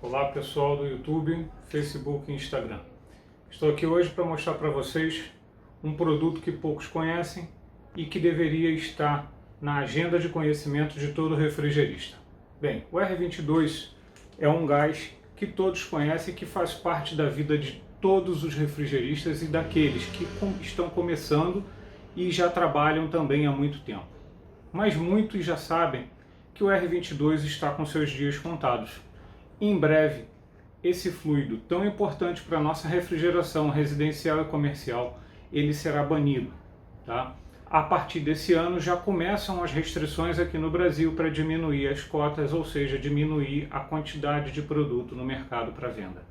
Olá pessoal do YouTube, Facebook e Instagram. Estou aqui hoje para mostrar para vocês um produto que poucos conhecem e que deveria estar na agenda de conhecimento de todo refrigerista. Bem, o R22 é um gás que todos conhecem e que faz parte da vida de todos os refrigeristas e daqueles que estão começando e já trabalham também há muito tempo. Mas muitos já sabem que o R22 está com seus dias contados. Em breve, esse fluido tão importante para a nossa refrigeração residencial e comercial, ele será banido. Tá? A partir desse ano já começam as restrições aqui no Brasil para diminuir as cotas, ou seja, diminuir a quantidade de produto no mercado para venda.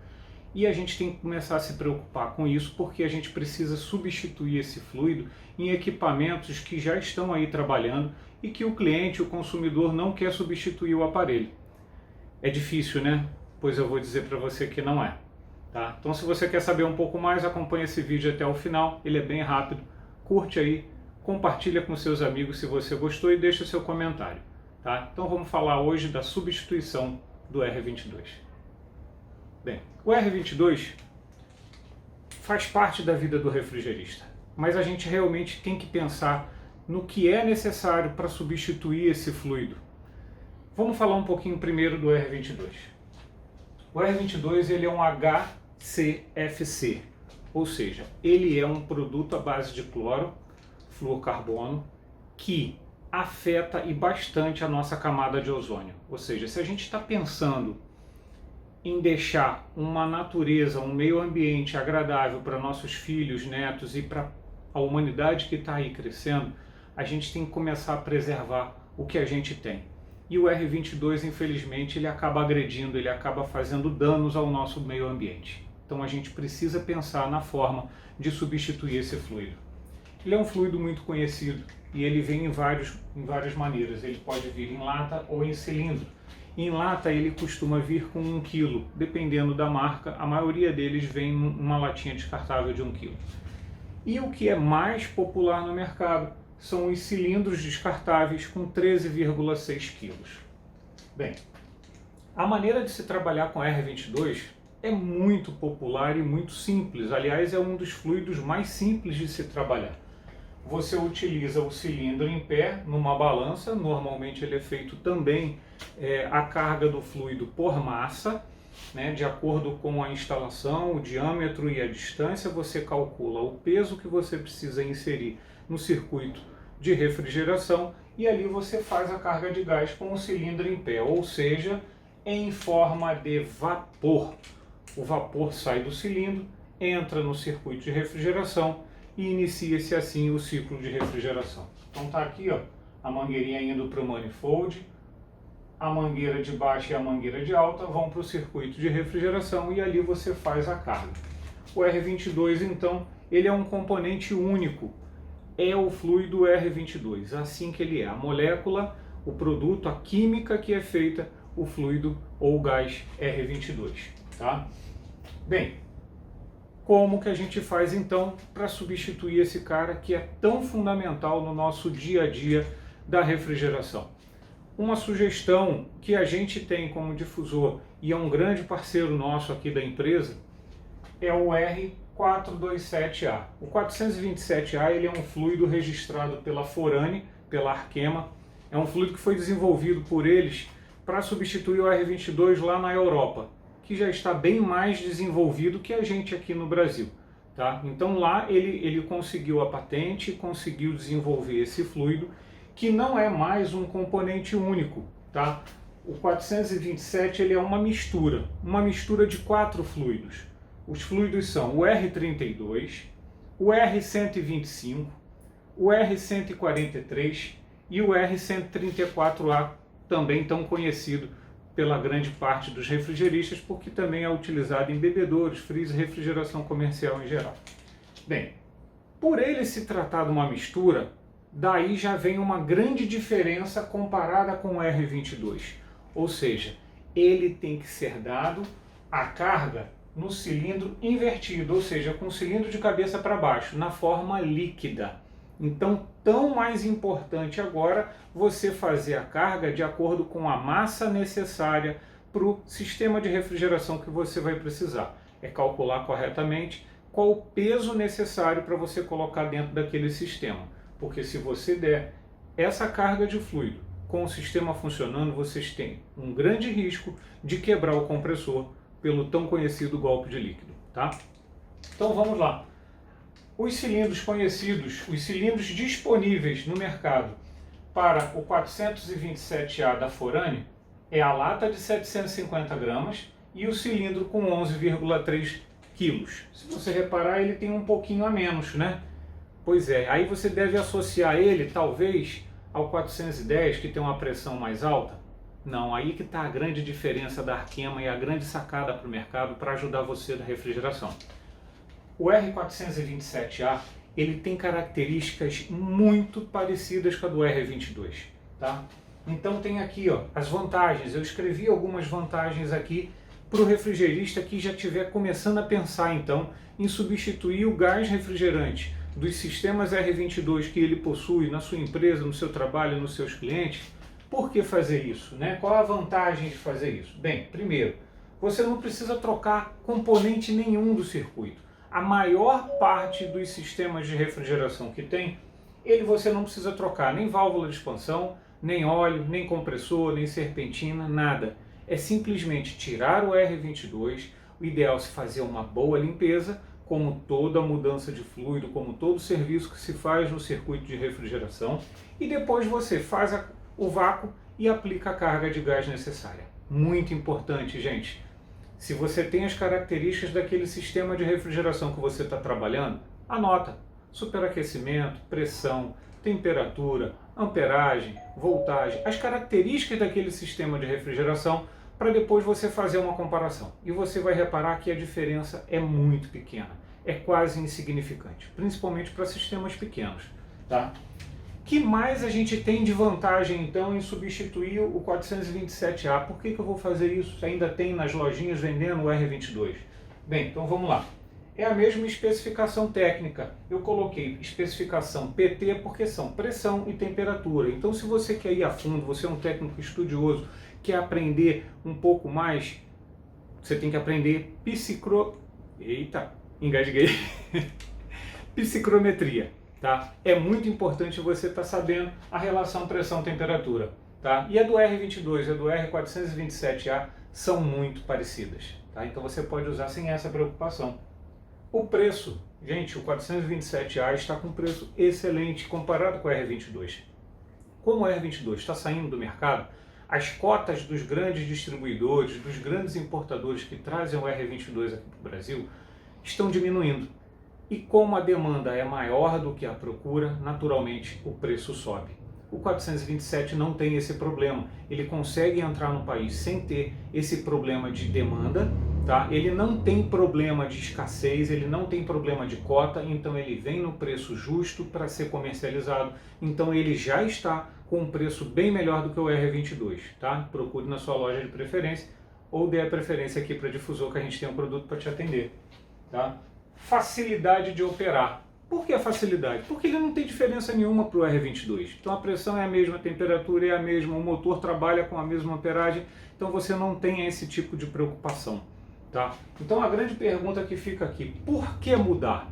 E a gente tem que começar a se preocupar com isso porque a gente precisa substituir esse fluido em equipamentos que já estão aí trabalhando e que o cliente, o consumidor, não quer substituir o aparelho. É difícil, né? Pois eu vou dizer para você que não é. Tá? Então se você quer saber um pouco mais, acompanhe esse vídeo até o final, ele é bem rápido. Curte aí, compartilha com seus amigos se você gostou e deixa seu comentário. Tá? Então vamos falar hoje da substituição do R22. Bem, o R22 faz parte da vida do refrigerista, mas a gente realmente tem que pensar no que é necessário para substituir esse fluido. Vamos falar um pouquinho primeiro do R22. O R22 ele é um HCFC, ou seja, ele é um produto à base de cloro, fluorcarbono, que afeta e bastante a nossa camada de ozônio. Ou seja, se a gente está pensando em deixar uma natureza, um meio ambiente agradável para nossos filhos, netos e para a humanidade que está aí crescendo, a gente tem que começar a preservar o que a gente tem. E o R22, infelizmente, ele acaba agredindo, ele acaba fazendo danos ao nosso meio ambiente. Então a gente precisa pensar na forma de substituir esse fluido. Ele é um fluido muito conhecido e ele vem em várias maneiras. Ele pode vir em lata ou em cilindro. Em lata ele costuma vir com 1 kg, dependendo da marca, a maioria deles vem numa latinha descartável de 1 kg. E o que é mais popular no mercado são os cilindros descartáveis com 13,6 kg. Bem, a maneira de se trabalhar com R22 é muito popular e muito simples. Aliás, é um dos fluidos mais simples de se trabalhar. Você utiliza o cilindro em pé numa balança, normalmente ele é feito também a carga do fluido por massa, né, de acordo com a instalação, o diâmetro e a distância, você calcula o peso que você precisa inserir no circuito de refrigeração e ali você faz a carga de gás com o cilindro em pé, ou seja, em forma de vapor. O vapor sai do cilindro, entra no circuito de refrigeração e inicia-se assim o ciclo de refrigeração. Então está aqui ó, a mangueirinha indo para o manifold, a mangueira de baixa e a mangueira de alta vão para o circuito de refrigeração e ali você faz a carga. O R22 então, ele é um componente único, é o fluido R22, assim que ele é, a molécula, o produto, a química que é feita, o fluido ou gás R22. Tá? Bem, como que a gente faz então para substituir esse cara que é tão fundamental no nosso dia a dia da refrigeração? Uma sugestão que a gente tem como difusor e é um grande parceiro nosso aqui da empresa é o R427A. O 427A ele é um fluido registrado pela Forane, pela Arkema. É um fluido que foi desenvolvido por eles para substituir o R22 lá na Europa, que já está bem mais desenvolvido que a gente aqui no Brasil. Tá? Então lá ele conseguiu a patente, conseguiu desenvolver esse fluido, que não é mais um componente único. Tá? O 427 ele é uma mistura de 4 fluidos. Os fluidos são o R32, o R125, o R143 e o R134A, também tão conhecido pela grande parte dos refrigeristas, porque também é utilizado em bebedouros, freezer e refrigeração comercial em geral. Bem, por ele se tratar de uma mistura, daí já vem uma grande diferença comparada com o R22. Ou seja, ele tem que ser dado a carga no cilindro invertido, ou seja, com o cilindro de cabeça para baixo, na forma líquida. Então, tão mais importante agora você fazer a carga de acordo com a massa necessária para o sistema de refrigeração que você vai precisar. É calcular corretamente qual o peso necessário para você colocar dentro daquele sistema. Porque se você der essa carga de fluido com o sistema funcionando, vocês têm um grande risco de quebrar o compressor pelo tão conhecido golpe de líquido, tá? Então vamos lá. Os cilindros conhecidos, os cilindros disponíveis no mercado para o 427A da Forane é a lata de 750 gramas e o cilindro com 11,3 quilos. Se você reparar, ele tem um pouquinho a menos, né? Pois é, aí você deve associar ele, talvez, ao 410, que tem uma pressão mais alta. Não, aí que está a grande diferença da Arkema e a grande sacada para o mercado para ajudar você na refrigeração. O R427A, ele tem características muito parecidas com a do R22, tá? Então tem aqui, ó, as vantagens. Eu escrevi algumas vantagens aqui para o refrigerista que já estiver começando a pensar, então, em substituir o gás refrigerante dos sistemas R22 que ele possui na sua empresa, no seu trabalho, nos seus clientes. Por que fazer isso, né? Qual a vantagem de fazer isso? Bem, primeiro, você não precisa trocar componente nenhum do circuito. A maior parte dos sistemas de refrigeração que tem, você não precisa trocar nem válvula de expansão, nem óleo, nem compressor, nem serpentina, nada. É simplesmente tirar o R22, o ideal é se fazer uma boa limpeza, como toda mudança de fluido, como todo serviço que se faz no circuito de refrigeração, e depois você faz o vácuo e aplica a carga de gás necessária. Muito importante, gente. Se você tem as características daquele sistema de refrigeração que você está trabalhando, anota. Superaquecimento, pressão, temperatura, amperagem, voltagem, as características daquele sistema de refrigeração para depois você fazer uma comparação. E você vai reparar que a diferença é muito pequena, é quase insignificante, principalmente para sistemas pequenos, tá? Que mais a gente tem de vantagem então em substituir o 427A? Por que eu vou fazer isso? Ainda tem nas lojinhas vendendo o R22. Bem, então vamos lá. É a mesma especificação técnica. Eu coloquei especificação PT porque são pressão e temperatura. Então se você quer ir a fundo, você é um técnico estudioso, quer aprender um pouco mais, você tem que aprender engasguei. Psicrometria. Tá? É muito importante você estar sabendo a relação pressão-temperatura. Tá? E a do R22 e a do R427A são muito parecidas. Tá? Então você pode usar sem essa preocupação. O preço, gente, o 427A está com preço excelente comparado com o R22. Como o R22 está saindo do mercado, as cotas dos grandes distribuidores, dos grandes importadores que trazem o R22 aqui para o Brasil, estão diminuindo. E como a demanda é maior do que a procura, naturalmente o preço sobe. O 427 não tem esse problema, ele consegue entrar no país sem ter esse problema de demanda, tá? Ele não tem problema de escassez, ele não tem problema de cota, então ele vem no preço justo para ser comercializado, então ele já está com um preço bem melhor do que o R22, tá? Procure na sua loja de preferência ou dê a preferência aqui para difusor que a gente tem um produto para te atender, tá? Facilidade de operar. Por que a facilidade? Porque ele não tem diferença nenhuma para o R22. Então a pressão é a mesma, a temperatura é a mesma, o motor trabalha com a mesma amperagem, então você não tem esse tipo de preocupação. Tá? Então a grande pergunta que fica aqui, por que mudar?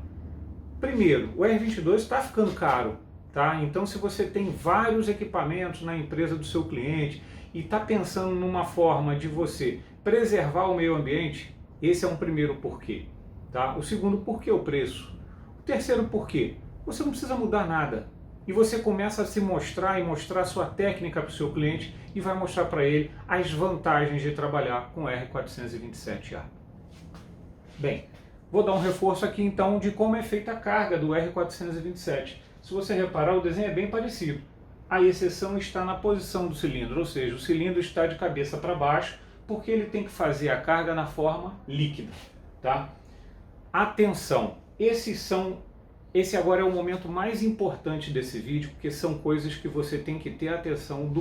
Primeiro, o R22 está ficando caro. Tá? Então se você tem vários equipamentos na empresa do seu cliente e está pensando numa forma de você preservar o meio ambiente, esse é um primeiro porquê. Tá? O segundo porquê, o preço. O terceiro porquê, você não precisa mudar nada. E você começa a se mostrar e mostrar a sua técnica para o seu cliente e vai mostrar para ele as vantagens de trabalhar com o R427A. Bem, vou dar um reforço aqui então de como é feita a carga do R427. Se você reparar, o desenho é bem parecido. A exceção está na posição do cilindro, ou seja, o cilindro está de cabeça para baixo porque ele tem que fazer a carga na forma líquida. Tá? Atenção, esse agora é o momento mais importante desse vídeo, porque são coisas que você tem que ter atenção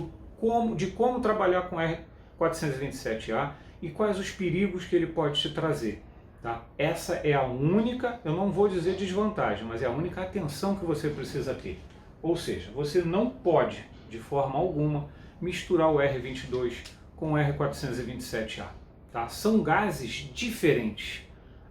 de como trabalhar com R427A e quais os perigos que ele pode te trazer. Tá? Essa é a única, eu não vou dizer desvantagem, mas é a única atenção que você precisa ter. Ou seja, você não pode, de forma alguma, misturar o R22 com o R427A. Tá? São gases diferentes.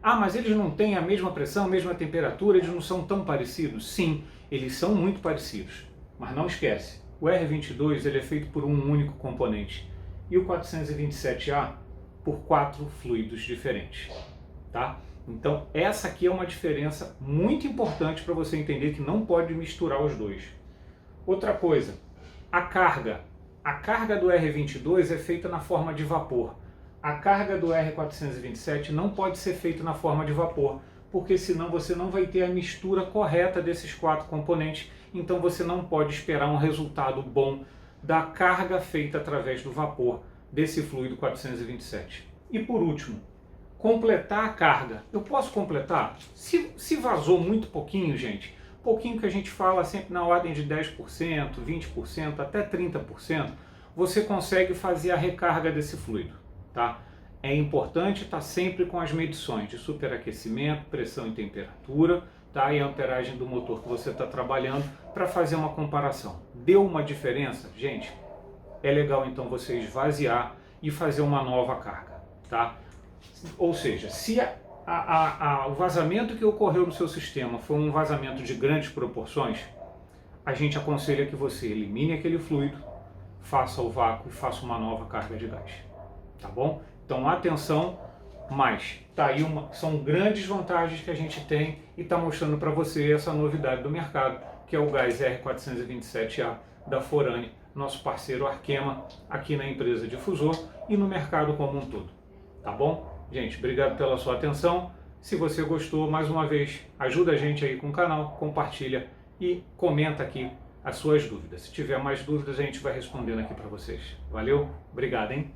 Ah, mas eles não têm a mesma pressão, a mesma temperatura, eles não são tão parecidos? Sim, eles são muito parecidos. Mas não esquece, o R22 ele é feito por um único componente e o 427A por 4 fluidos diferentes. Tá? Então essa aqui é uma diferença muito importante para você entender que não pode misturar os dois. Outra coisa, a carga. A carga do R22 é feita na forma de vapor. A carga do R427 não pode ser feita na forma de vapor, porque senão você não vai ter a mistura correta desses 4 componentes, então você não pode esperar um resultado bom da carga feita através do vapor desse fluido 427. E por último, completar a carga. Eu posso completar? Se vazou muito pouquinho, gente, pouquinho que a gente fala sempre na ordem de 10%, 20%, até 30%, você consegue fazer a recarga desse fluido. Tá? É importante estar sempre com as medições de superaquecimento, pressão e temperatura, tá? E a amperagem do motor que você está trabalhando para fazer uma comparação. Deu uma diferença? Gente, é legal então você esvaziar e fazer uma nova carga. Tá? Ou seja, se o vazamento que ocorreu no seu sistema foi um vazamento de grandes proporções, a gente aconselha que você elimine aquele fluido, faça o vácuo e faça uma nova carga de gás. Tá bom? Então atenção, mas tá aí são grandes vantagens que a gente tem e está mostrando para você essa novidade do mercado, que é o gás R427A da Forane, nosso parceiro Arkema aqui na empresa Difusor e no mercado como um todo. Tá bom? Gente, obrigado pela sua atenção. Se você gostou, mais uma vez, ajuda a gente aí com o canal, compartilha e comenta aqui as suas dúvidas. Se tiver mais dúvidas, a gente vai respondendo aqui para vocês. Valeu? Obrigado, hein?